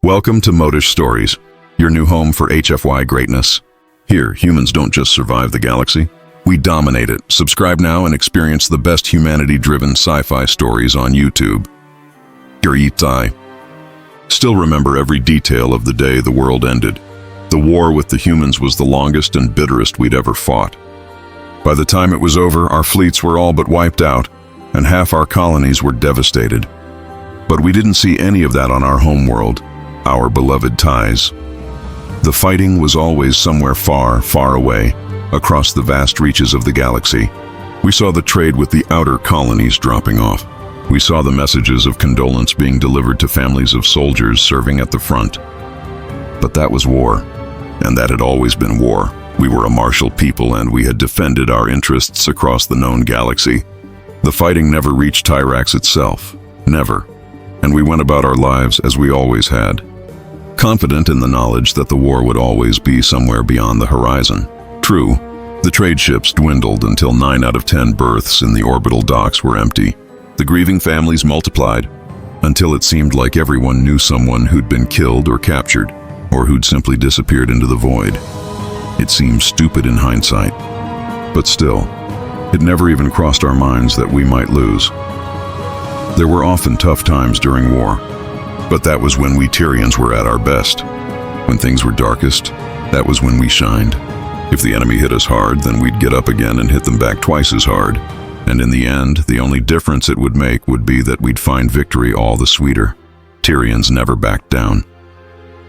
Welcome to Modish Stories, your new home for HFY greatness. Here, humans don't just survive the galaxy, we dominate it. Subscribe now and experience the best humanity-driven sci-fi stories on YouTube. Guritai. Still remember every detail of the day the world ended. The war with the humans was the longest and bitterest we'd ever fought. By the time it was over, our fleets were all but wiped out, and half our colonies were devastated. But we didn't see any of that on our homeworld, our beloved Ties. The fighting was always somewhere far, far away, across the vast reaches of the galaxy. We saw the trade with the outer colonies dropping off. We saw the messages of condolence being delivered to families of soldiers serving at the front. But that was war, and that had always been war. We were a martial people, and we had defended our interests across the known galaxy. The fighting never reached Tyrax itself, never, and we went about our lives as we always had, confident in the knowledge that the war would always be somewhere beyond the horizon. True, the trade ships dwindled until 9 out of 10 berths in the orbital docks were empty. The grieving families multiplied, until it seemed like everyone knew someone who'd been killed or captured, or who'd simply disappeared into the void. It seems stupid in hindsight, but still, it never even crossed our minds that we might lose. There were often tough times during war, but that was when we Tyrians were at our best. When things were darkest, that was when we shined. If the enemy hit us hard, then we'd get up again and hit them back twice as hard. And in the end, the only difference it would make would be that we'd find victory all the sweeter. Tyrians never backed down.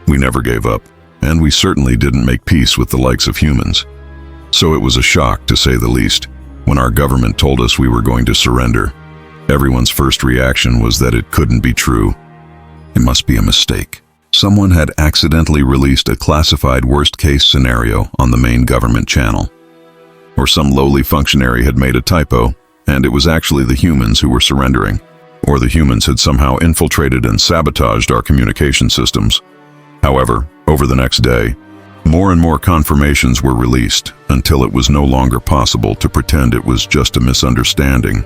We never gave up, and we certainly didn't make peace with the likes of humans. So it was a shock, to say the least, when our government told us we were going to surrender. Everyone's first reaction was that it couldn't be true. It must be a mistake. Someone had accidentally released a classified worst-case scenario on the main government channel. Or some lowly functionary had made a typo, and it was actually the humans who were surrendering. Or the humans had somehow infiltrated and sabotaged our communication systems. However, over the next day, more and more confirmations were released until it was no longer possible to pretend it was just a misunderstanding.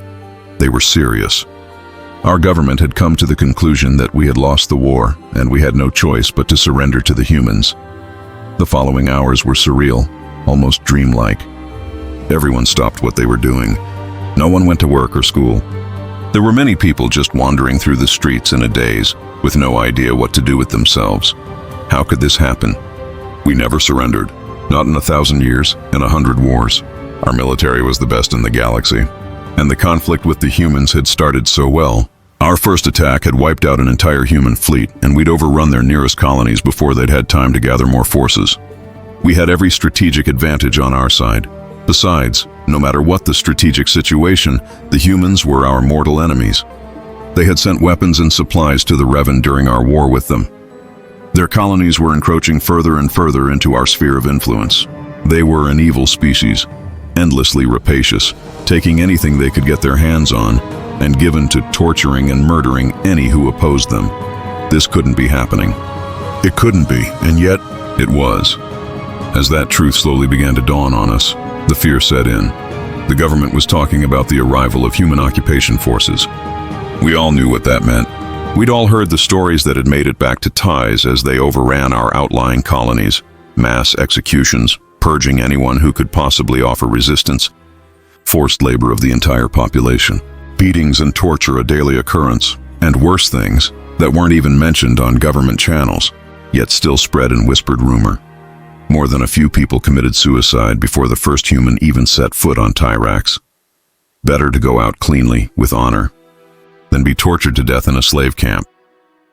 They were serious. Our government had come to the conclusion that we had lost the war, and we had no choice but to surrender to the humans. The following hours were surreal, almost dreamlike. Everyone stopped what they were doing. No one went to work or school. There were many people just wandering through the streets in a daze, with no idea what to do with themselves. How could this happen? We never surrendered, not in 1,000 years, in 100 wars. Our military was the best in the galaxy, and the conflict with the humans had started so well. Our first attack had wiped out an entire human fleet, and we'd overrun their nearest colonies before they'd had time to gather more forces. We had every strategic advantage on our side. Besides, no matter what the strategic situation, the humans were our mortal enemies. They had sent weapons and supplies to the Revan during our war with them. Their colonies were encroaching further and further into our sphere of influence. They were an evil species, endlessly rapacious, taking anything they could get their hands on, and given to torturing and murdering any who opposed them. This couldn't be happening. It couldn't be, and yet it was. As that truth slowly began to dawn on us, the fear set in. The government was talking about the arrival of human occupation forces. We all knew what that meant. We'd all heard the stories that had made it back to Ties as they overran our outlying colonies, mass executions, purging anyone who could possibly offer resistance, forced labor of the entire population, beatings and torture a daily occurrence, and worse things that weren't even mentioned on government channels, yet still spread in whispered rumor. More than a few people committed suicide before the first human even set foot on Tyrax. Better to go out cleanly, with honor, than be tortured to death in a slave camp.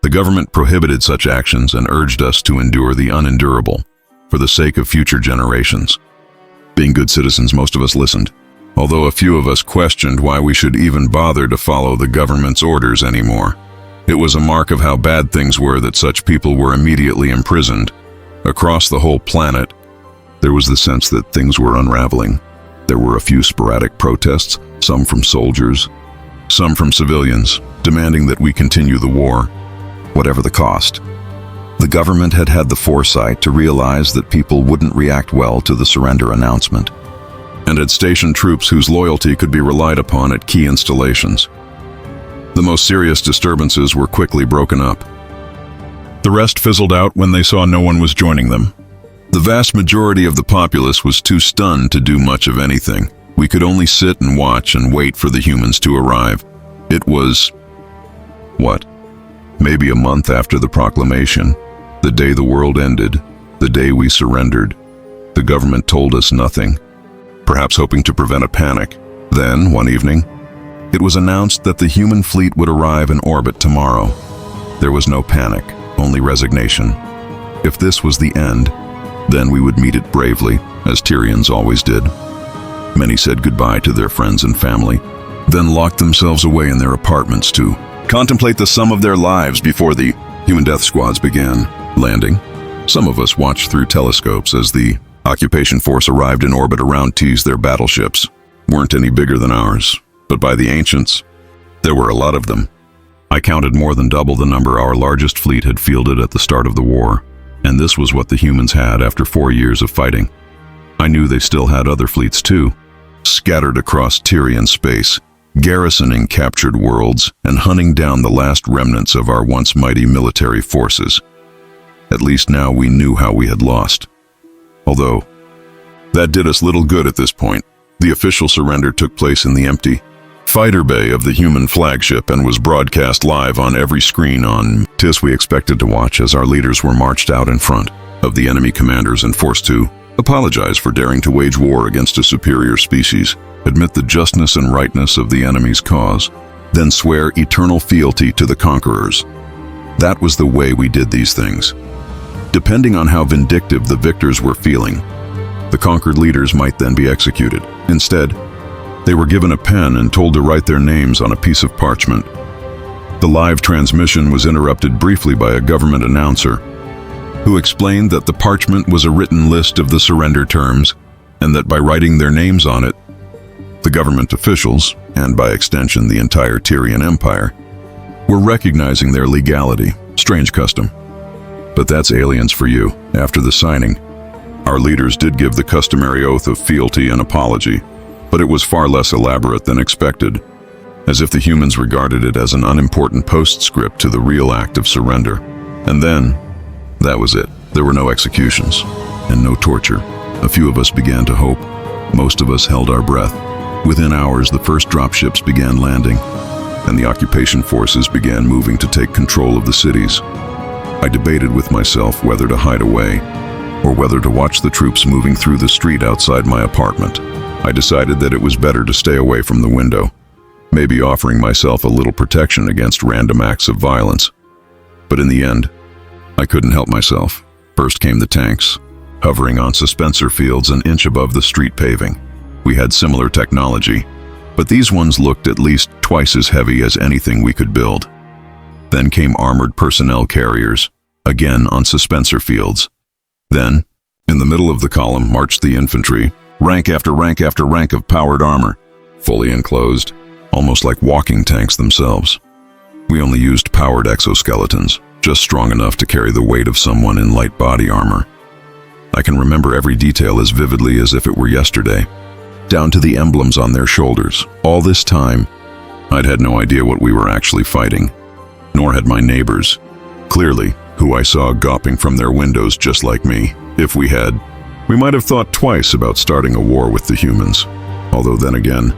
The government prohibited such actions and urged us to endure the unendurable, for the sake of future generations. Being good citizens, most of us listened, although a few of us questioned why we should even bother to follow the government's orders anymore. It was a mark of how bad things were that such people were immediately imprisoned. Across the whole planet, there was the sense that things were unraveling. There were a few sporadic protests, some from soldiers, some from civilians, demanding that we continue the war, whatever the cost. The government had had the foresight to realize that people wouldn't react well to the surrender announcement, and had stationed troops whose loyalty could be relied upon at key installations. The most serious disturbances were quickly broken up. The The rest fizzled out when they saw no one was joining them. The vast majority of the populace was too stunned to do much of anything. We could only sit and watch and wait for the humans to arrive. It was, what, maybe a month after the proclamation, the day the world ended, the day we surrendered. The government told us nothing, perhaps hoping to prevent a panic. Then, one evening, it was announced that the human fleet would arrive in orbit tomorrow. There was no panic, only resignation. If this was the end, then we would meet it bravely, as Tyrians always did. Many said goodbye to their friends and family, then locked themselves away in their apartments to contemplate the sum of their lives before the human death squads began landing. Some of us watched through telescopes as the occupation force arrived in orbit around Tees. Their battleships weren't any bigger than ours, but by the ancients, there were a lot of them. I counted more than double the number our largest fleet had fielded at the start of the war, and this was what the humans had after 4 years of fighting. I knew they still had other fleets too, scattered across Tyrian space, garrisoning captured worlds and hunting down the last remnants of our once mighty military forces. At least now we knew how we had lost. Although, that did us little good at this point. The official surrender took place in the empty fighter bay of the human flagship and was broadcast live on every screen on TIS. We expected to watch as our leaders were marched out in front of the enemy commanders and forced to apologize for daring to wage war against a superior species, admit the justness and rightness of the enemy's cause, then swear eternal fealty to the conquerors. That was the way we did these things. Depending on how vindictive the victors were feeling, the conquered leaders might then be executed. Instead, they were given a pen and told to write their names on a piece of parchment. The live transmission was interrupted briefly by a government announcer who explained that the parchment was a written list of the surrender terms and that by writing their names on it, the government officials, and by extension the entire Tyrian Empire, were recognizing their legality. Strange custom. But that's aliens for you. After the signing, our leaders did give the customary oath of fealty and apology, but it was far less elaborate than expected, as if the humans regarded it as an unimportant postscript to the real act of surrender. And then, that was it. There were no executions and no torture. A few of us began to hope. Most of us held our breath. Within hours, the first dropships began landing, and the occupation forces began moving to take control of the cities. I debated with myself whether to hide away or whether to watch the troops moving through the street outside my apartment. I decided that it was better to stay away from the window, maybe offering myself a little protection against random acts of violence. But in the end, I couldn't help myself. First came the tanks, hovering on suspensor fields an inch above the street paving. We had similar technology, but these ones looked at least twice as heavy as anything we could build. Then came armored personnel carriers, again on suspensor fields. Then, in the middle of the column, marched the infantry, rank after rank after rank of powered armor, fully enclosed, almost like walking tanks themselves. We only used powered exoskeletons, just strong enough to carry the weight of someone in light body armor. I can remember every detail as vividly as if it were yesterday, down to the emblems on their shoulders. All this time, I'd had no idea what we were actually fighting, nor had my neighbors, clearly, who I saw gawping from their windows just like me. If we had, we might have thought twice about starting a war with the humans. Although then again,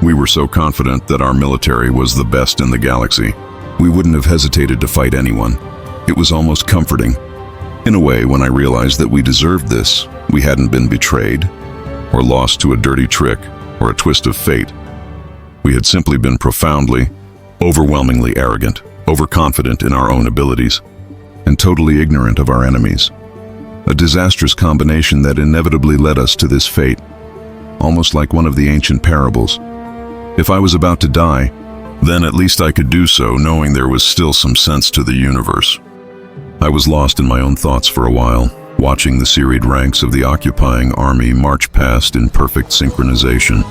we were so confident that our military was the best in the galaxy, we wouldn't have hesitated to fight anyone. It was almost comforting, in a way, when I realized that we deserved this. We hadn't been betrayed, or lost to a dirty trick, or a twist of fate. We had simply been profoundly, overwhelmingly arrogant, overconfident in our own abilities, and totally ignorant of our enemies. A disastrous combination that inevitably led us to this fate, almost like one of the ancient parables. If I was about to die, then at least I could do so knowing there was still some sense to the universe. I was lost in my own thoughts for a while, watching the serried ranks of the occupying army march past in perfect synchronization.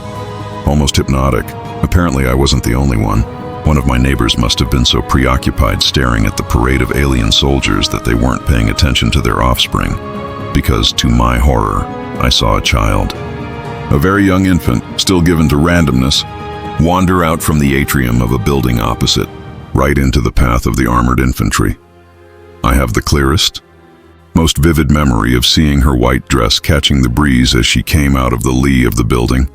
Almost hypnotic. Apparently I wasn't the only one. One of my neighbors must have been so preoccupied staring at the parade of alien soldiers that they weren't paying attention to their offspring, because to my horror, I saw a child, a very young infant, still given to randomness, wander out from the atrium of a building opposite, right into the path of the armored infantry. I have the clearest, most vivid memory of seeing her white dress catching the breeze as she came out of the lee of the building.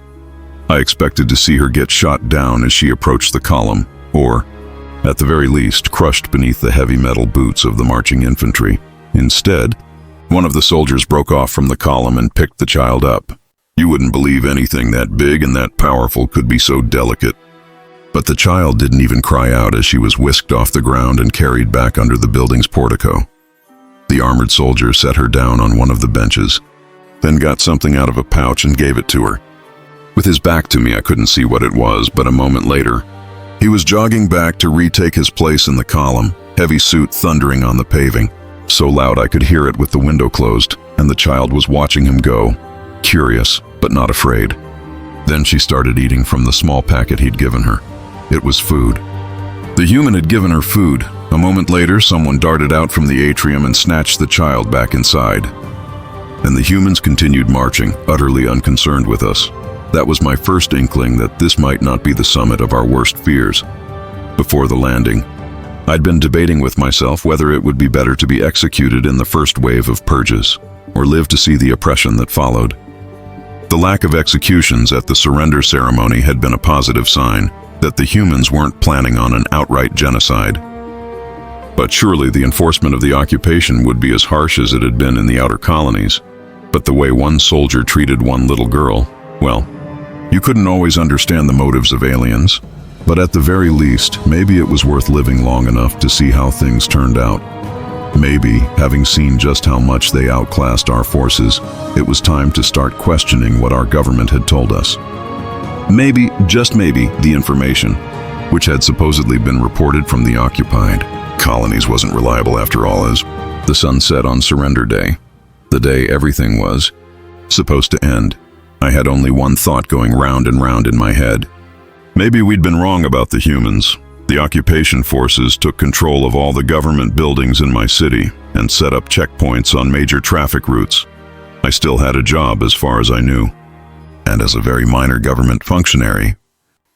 I expected to see her get shot down as she approached the column, or, at the very least, crushed beneath the heavy metal boots of the marching infantry. Instead, one of the soldiers broke off from the column and picked the child up. You wouldn't believe anything that big and that powerful could be so delicate. But the child didn't even cry out as she was whisked off the ground and carried back under the building's portico. The armored soldier set her down on one of the benches, then got something out of a pouch and gave it to her. With his back to me, I couldn't see what it was, but a moment later, he was jogging back to retake his place in the column, heavy suit thundering on the paving, so loud I could hear it with the window closed, and the child was watching him go, curious, but not afraid. Then she started eating from the small packet he'd given her. It was food. The human had given her food. A moment later, someone darted out from the atrium and snatched the child back inside. And the humans continued marching, utterly unconcerned with us. That was my first inkling that this might not be the summit of our worst fears. Before the landing, I'd been debating with myself whether it would be better to be executed in the first wave of purges, or live to see the oppression that followed. The lack of executions at the surrender ceremony had been a positive sign that the humans weren't planning on an outright genocide. But surely the enforcement of the occupation would be as harsh as it had been in the outer colonies. But the way one soldier treated one little girl, well, you couldn't always understand the motives of aliens, but at the very least, maybe it was worth living long enough to see how things turned out. Maybe, having seen just how much they outclassed our forces, it was time to start questioning what our government had told us. Maybe, just maybe, the information, which had supposedly been reported from the occupied colonies, wasn't reliable after all, as the sun set on surrender day, the day everything was supposed to end. I had only one thought going round and round in my head. Maybe we'd been wrong about the humans. The occupation forces took control of all the government buildings in my city and set up checkpoints on major traffic routes. I still had a job as far as I knew. And as a very minor government functionary,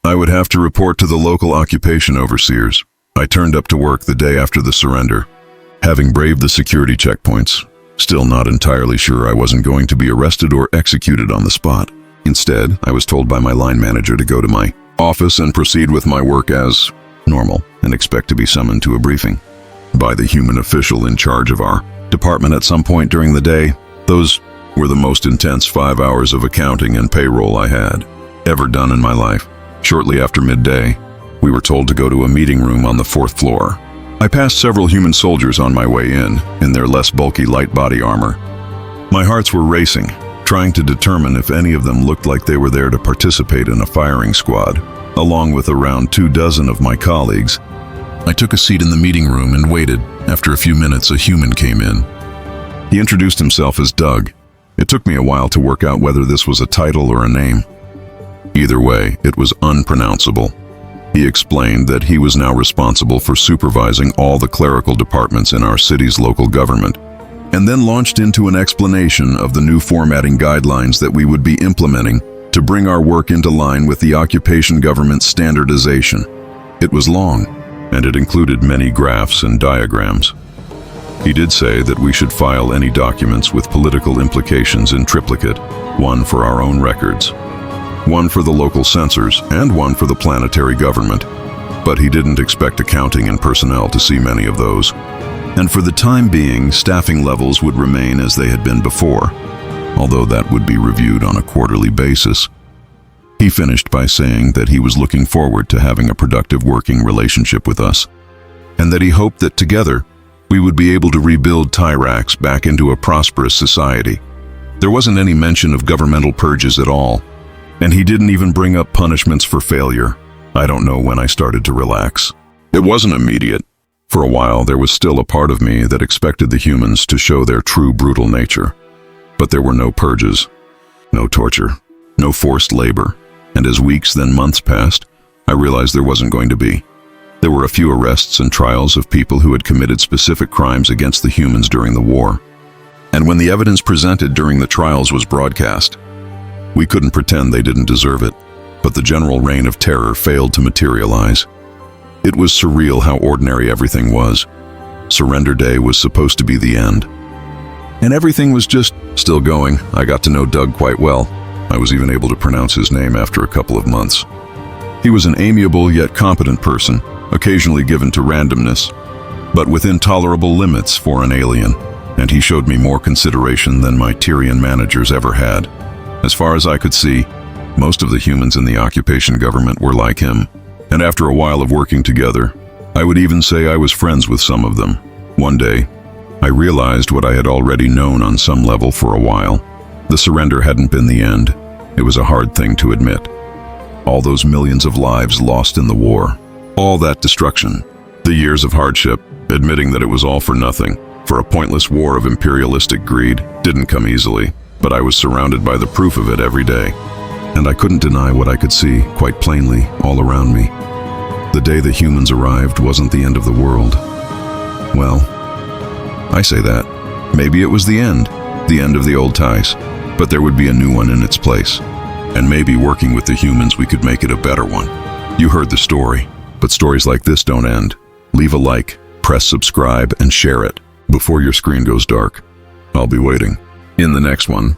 I would have to report to the local occupation overseers. I turned up to work the day after the surrender, having braved the security checkpoints, still not entirely sure I wasn't going to be arrested or executed on the spot. Instead, I was told by my line manager to go to my office and proceed with my work as normal and expect to be summoned to a briefing by the human official in charge of our department at some point during the day. Those were the most intense 5 hours of accounting and payroll I had ever done in my life. Shortly after midday, we were told to go to a meeting room on the 4th floor. I passed several human soldiers on my way in their less bulky light body armor. My hearts were racing, trying to determine if any of them looked like they were there to participate in a firing squad, along with around 24 of my colleagues. I took a seat in the meeting room and waited. After a few minutes, a human came in. He introduced himself as Doug. It took me a while to work out whether this was a title or a name. Either way, it was unpronounceable. He explained that he was now responsible for supervising all the clerical departments in our city's local government, and then launched into an explanation of the new formatting guidelines that we would be implementing to bring our work into line with the occupation government's standardization. It was long, and it included many graphs and diagrams. He did say that we should file any documents with political implications in triplicate, one for our own records, one for the local censors, and one for the planetary government. But he didn't expect accounting and personnel to see many of those. And for the time being, staffing levels would remain as they had been before, although that would be reviewed on a quarterly basis. He finished by saying that he was looking forward to having a productive working relationship with us, and that he hoped that together we would be able to rebuild Tyrax back into a prosperous society. There wasn't any mention of governmental purges at all, and he didn't even bring up punishments for failure. I don't know when I started to relax. It wasn't immediate. For a while, there was still a part of me that expected the humans to show their true brutal nature. But there were no purges, no torture, no forced labor, and as weeks then months passed, I realized there wasn't going to be. There were a few arrests and trials of people who had committed specific crimes against the humans during the war. And when the evidence presented during the trials was broadcast, we couldn't pretend they didn't deserve it, but the general reign of terror failed to materialize. It was surreal how ordinary everything was. Surrender Day was supposed to be the end. And everything was just still going. I got to know Doug quite well. I was even able to pronounce his name after a couple of months. He was an amiable yet competent person, occasionally given to randomness, but within tolerable limits for an alien, and he showed me more consideration than my Tyrian managers ever had. As far as I could see, most of the humans in the occupation government were like him, and after a while of working together, I would even say I was friends with some of them. One day, I realized what I had already known on some level for a while. The surrender hadn't been the end. It was a hard thing to admit. All those millions of lives lost in the war, all that destruction, the years of hardship, admitting that it was all for nothing, for a pointless war of imperialistic greed, didn't come easily, but I was surrounded by the proof of it every day. And I couldn't deny what I could see, quite plainly, all around me. The day the humans arrived wasn't the end of the world. Well, I say that. Maybe it was the end of the old ties, but there would be a new one in its place. And maybe working with the humans we could make it a better one. You heard the story, but stories like this don't end. Leave a like, press subscribe, and share it before your screen goes dark. I'll be waiting. In the next one,